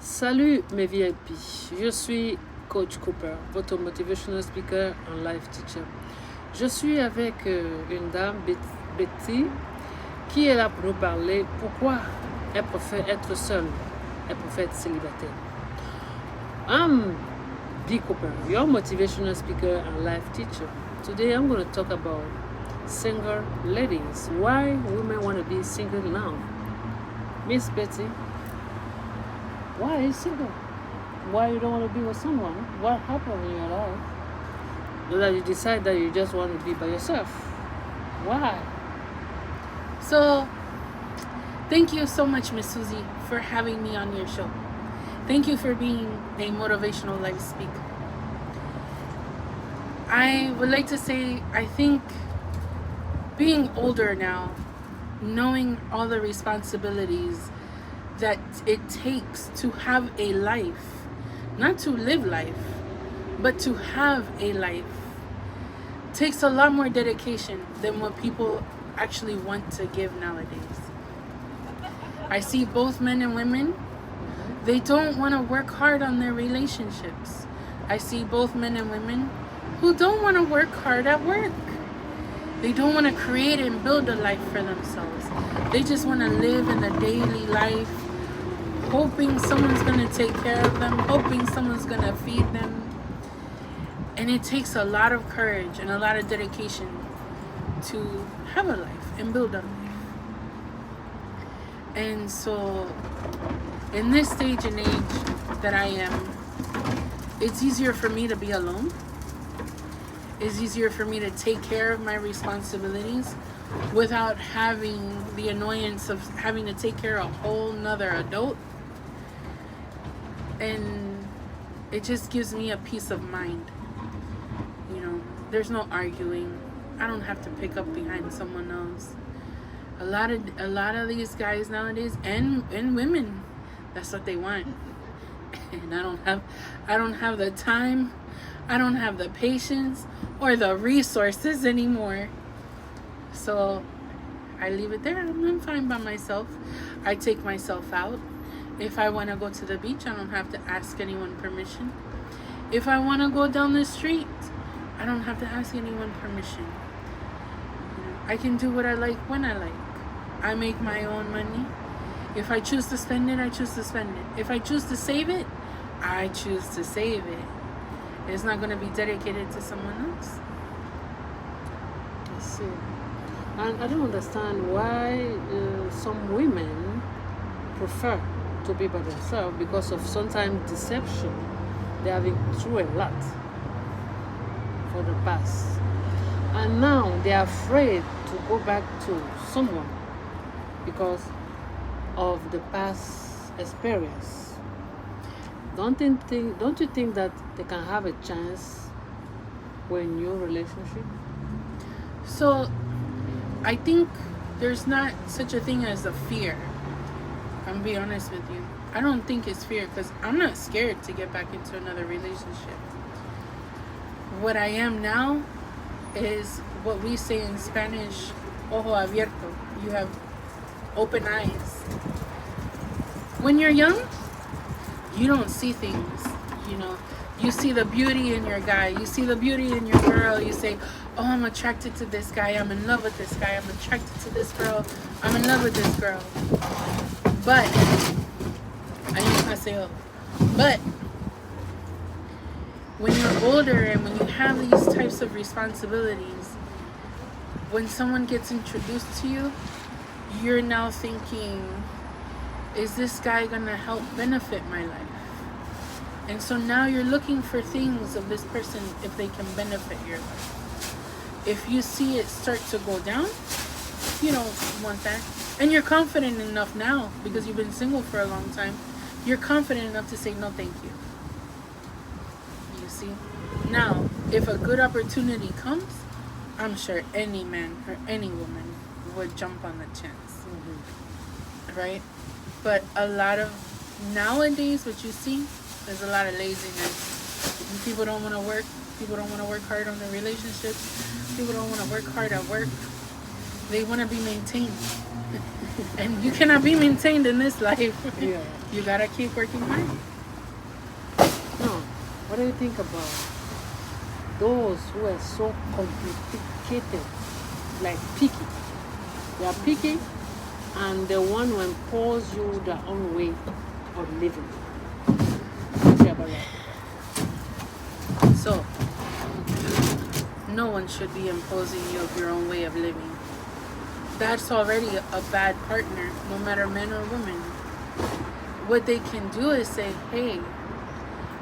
Salut mes VIP, je suis Coach Cooper, votre motivational speaker and life teacher. Je suis avec une dame, Betty, qui est là pour nous parler pourquoi elle préfère être seule, elle préfère être célibataire. I'm B. Cooper, your motivational speaker and life teacher. Today I'm going to talk about single ladies, why women want to be single now. Miss Betty, why are you single? Why you don't want to be with someone? What happened in your life that you decide that you just want to be by yourself? Why? So, thank you so much, Miss Susie, for having me on your show. Thank you for being a motivational life speaker. I would like to say, I think being older now, knowing all the responsibilities that it takes to have a life, not to live life, but to have a life, takes a lot more dedication than what people actually want to give nowadays. I see both men and women, they don't want to work hard on their relationships. I see both men and women who don't want to work hard at work. They don't want to create and build a life for themselves. They just want to live in a daily life, hoping someone's going to take care of them, hoping someone's going to feed them. And it takes a lot of courage and a lot of dedication to have a life and build a life. And so, in this stage and age that I am, it's easier for me to be alone. It's easier for me to take care of my responsibilities without having the annoyance of having to take care of a whole nother adult. And it just gives me a peace of mind. You know, there's no arguing. I don't have to pick up behind someone else. A lot of these guys nowadays and women, that's what they want. And I don't have the time, I don't have the patience or the resources anymore. So I leave it there. I'm fine by myself. I take myself out. If I want to go to the beach, I don't have to ask anyone permission. If I want to go down the street, I don't have to ask anyone permission. You know, I can do what I like when I like. I make my own money. If I choose to spend it, I choose to spend it. If I choose to save it, I choose to save it. It's not going to be dedicated to someone else. I see. And I don't understand why some women prefer to be by themselves because of sometimes deception. They have been through a lot for the past. And now they are afraid to go back to someone because of the past experience. Don't you think that they can have a chance with a new relationship? So I think there's not such a thing as a fear. I'm gonna be honest with you. I don't think it's fear because I'm not scared to get back into another relationship. What I am now is what we say in Spanish, ojo abierto. You have open eyes. When you're young, you don't see things, you know. You see the beauty in your guy. You see the beauty in your girl. You say, oh, I'm attracted to this guy. I'm in love with this guy. I'm attracted to this girl. I'm in love with this girl. But, but when you're older and when you have these types of responsibilities, when someone gets introduced to you, you're now thinking, is this guy gonna help benefit my life? And so now you're looking for things of this person if they can benefit your life. If you see it start to go down, you don't want that. And you're confident enough now, because you've been single for a long time, you're confident enough to say no thank you. You see? Now, if a good opportunity comes, I'm sure any man or any woman would jump on the chance. Mm-hmm. Right? But a lot of nowadays, what you see, there's a lot of laziness. People don't want to work. People don't want to work hard on their relationships. People don't want to work hard at work. They want to be maintained. And you cannot be maintained in this life. Yeah. You gotta keep working hard. No. What do you think about those who are so complicated, like picky? They are picky, and the one who impose you their own way of living. What do you think about that? So, no one should be imposing you of your own way of living. That's already a bad partner, no matter man or woman. What they can do is say, hey,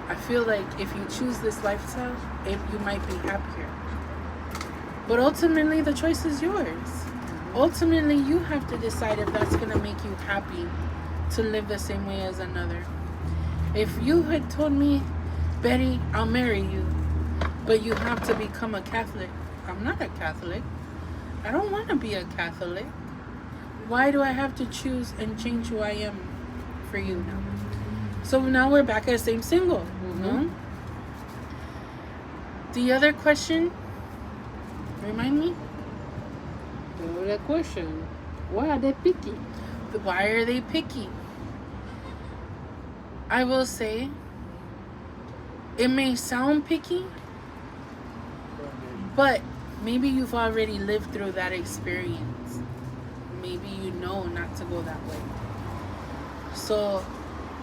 I feel like if you choose this lifestyle, you might be happier. But ultimately, the choice is yours. Ultimately, you have to decide if that's going to make you happy to live the same way as another. If you had told me, Betty, I'll marry you, but you have to become a Catholic. I'm not a Catholic. I don't want to be a Catholic. Why do I have to choose and change who I am for you now? So now we're back at the same single. No? The other question, remind me? The other question, why are they picky? Why are they picky? I will say, it may sound picky, but maybe you've already lived through that experience. Maybe you know not to go that way. So,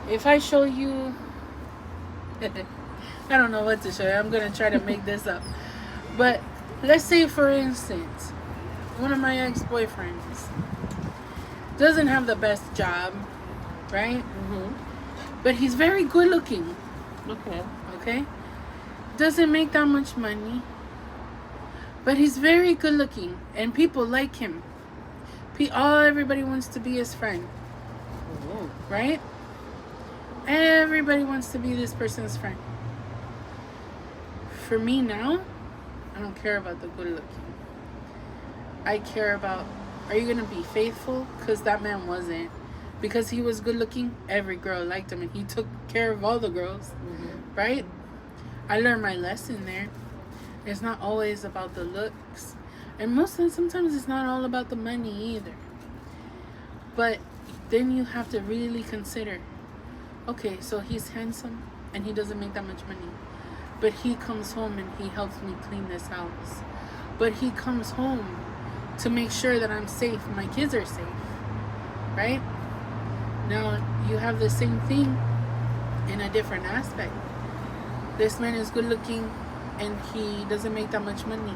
if I show you, I don't know what to show you. I'm going to try to make this up. But let's say, for instance, one of my ex-boyfriends doesn't have the best job, right? But he's very good looking. Okay? Doesn't make that much money. But he's very good looking, and people like him. Everybody wants to be his friend, right? Everybody wants to be this person's friend. For me now, I don't care about the good looking. I care about, are you going to be faithful? Because that man wasn't. Because he was good looking, every girl liked him, and he took care of all the girls, right? I learned my lesson there. It's not always about the looks. And sometimes it's not all about the money either. But then you have to really consider, okay, so he's handsome and he doesn't make that much money. But he comes home and he helps me clean this house. But he comes home to make sure that I'm safe and my kids are safe. Right? Now you have the same thing in a different aspect. This man is good looking and he doesn't make that much money,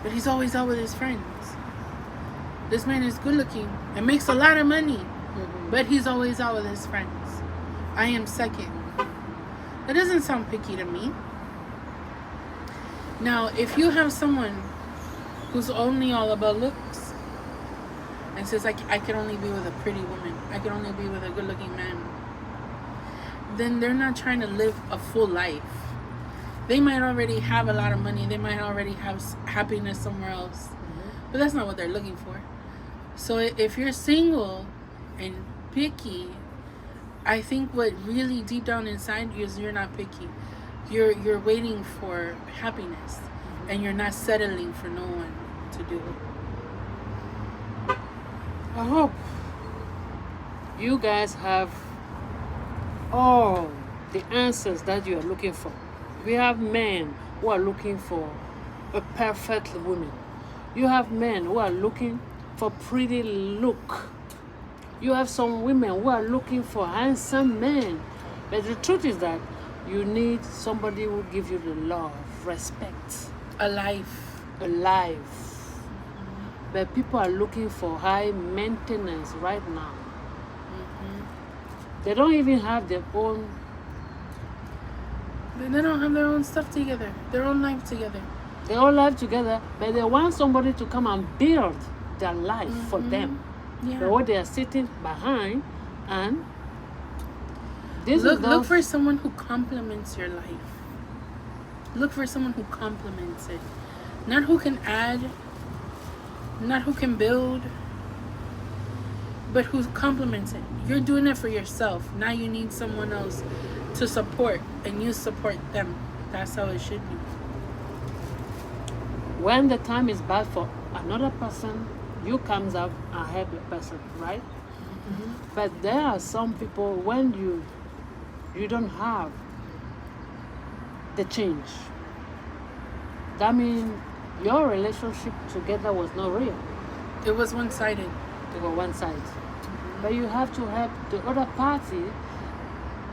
but he's always out with his friends. This man is good looking and makes a lot of money, but he's always out with his friends. I am second. That doesn't sound picky to me. Now, if you have someone who's only all about looks and says, I can only be with a pretty woman, I can only be with a good looking man, then they're not trying to live a full life. They might already have a lot of money. They might already have happiness somewhere else. But that's not what they're looking for. So if you're single and picky, I think what really deep down inside you is you're not picky. You're waiting for happiness. And you're not settling for no one to do it. I hope you guys have all the answers that you are looking for. We have men who are looking for a perfect woman. You have men who are looking for pretty look. You have some women who are looking for handsome men. But the truth is that you need somebody who will give you the love, respect. A life. But people are looking for high maintenance right now. They don't even have their own. They don't have their own stuff together, their own life together. They all live together, but they want somebody to come and build their life for them. Yeah. But what they are sitting behind, and look for someone who complements your life. Look for someone who complements it. Not who can add, not who can build, but who complements it. You're doing it for yourself. Now you need someone else to support, and you support them. That's how it should be. When the time is bad for another person, you comes up and help the person, right? But there are some people when you don't have the change. That means your relationship together was not real. It was one-sided. They were one side. But you have to help the other party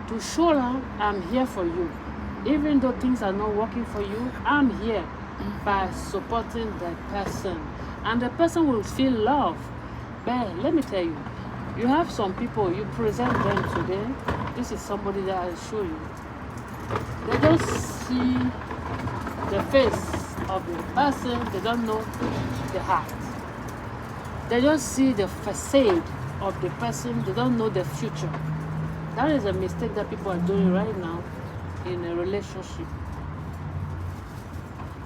to show them I'm here for you. Even though things are not working for you, I'm here by supporting the person. And the person will feel love. But let me tell you, you have some people, you present them today. This is somebody that I show you. They just see the face of the person, they don't know the heart. They just see the facade of the person, they don't know the future. That is a mistake that people are doing right now in a relationship.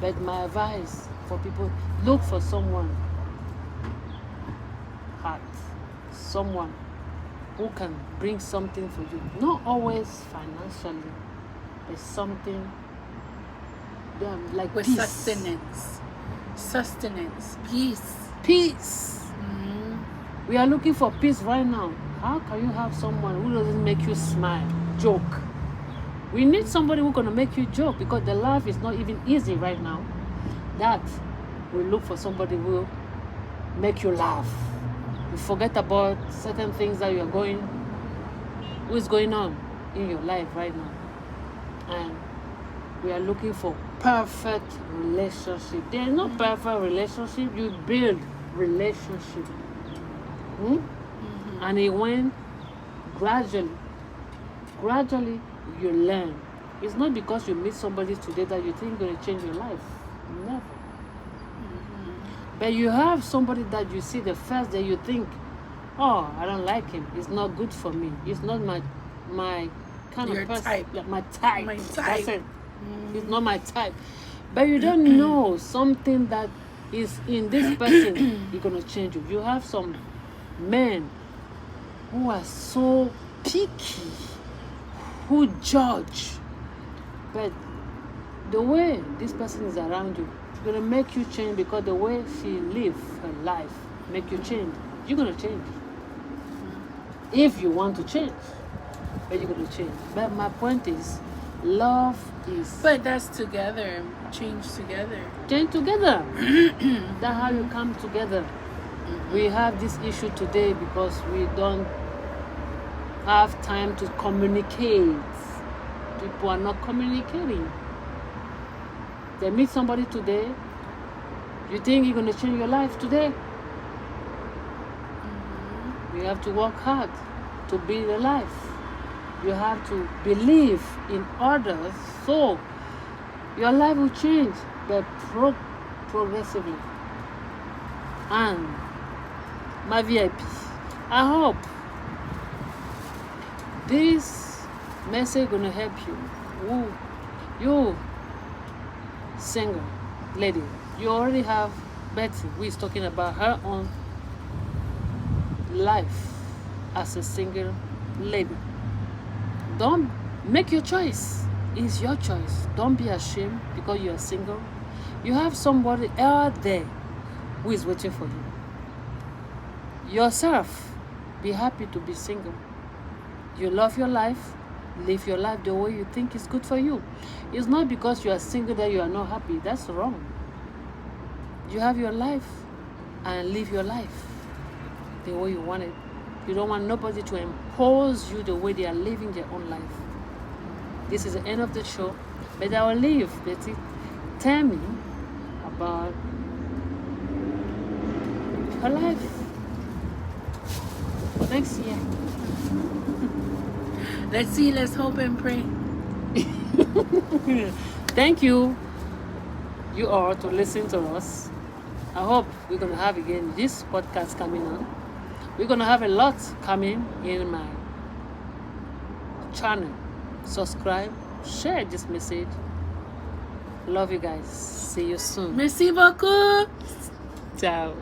But my advice for people, look for someone heart, someone who can bring something for you. Not always financially, but something like With peace. Sustenance, peace. Peace. We are looking for peace right now. How can you have someone who doesn't make you smile, joke? We need somebody who's gonna make you joke because the life is not even easy right now. That we look for somebody who will make you laugh. You forget about certain things that you're who is going on in your life right now. And we are looking for perfect relationship. There is no perfect relationship. You build relationship. And it went gradually. Gradually, you learn. It's not because you meet somebody today that you think is going to change your life. Never. But you have somebody that you see the first day you think, oh, I don't like him. It's not good for me. It's not my kind Your of person. type. Like my type. My type. That's it. It's not my type. But you don't know something that is in this person is going to change you. You have some men who are so picky, who judge. But the way this person is around you, it's going to make you change because the way she lives her life make you change. You're going to change. If you want to change, but you're going to change. But my point is, love is... But that's together. Change together. Change together. That's how you come together. We have this issue today because we don't have time to communicate. People are not communicating. They meet somebody today. You think you're going to change your life today? You have to work hard to build a life. You have to believe in others so your life will change, but progressively. And my VIP, I hope this message gonna help you. You single lady, you already have Betty, who is talking about her own life as a single lady. Don't make your choice. It's your choice. Don't be ashamed because you are single. You have somebody out there who is waiting for you. Yourself, be happy to be single. You love your life. Live your life the way you think is good for you. It's not because you are single that you are not happy. That's wrong. You have your life and live your life the way you want it. You don't want nobody to impose you the way they are living their own life. This is the end of the show. But I will leave, Betty. Tell me about her life for next year. Let's see, let's hope and pray. Thank you all to listen to us. I hope we're going to have again this podcast coming on. We're going to have a lot coming in my channel. Subscribe, share this message. Love you guys. See you soon. Merci beaucoup. Ciao.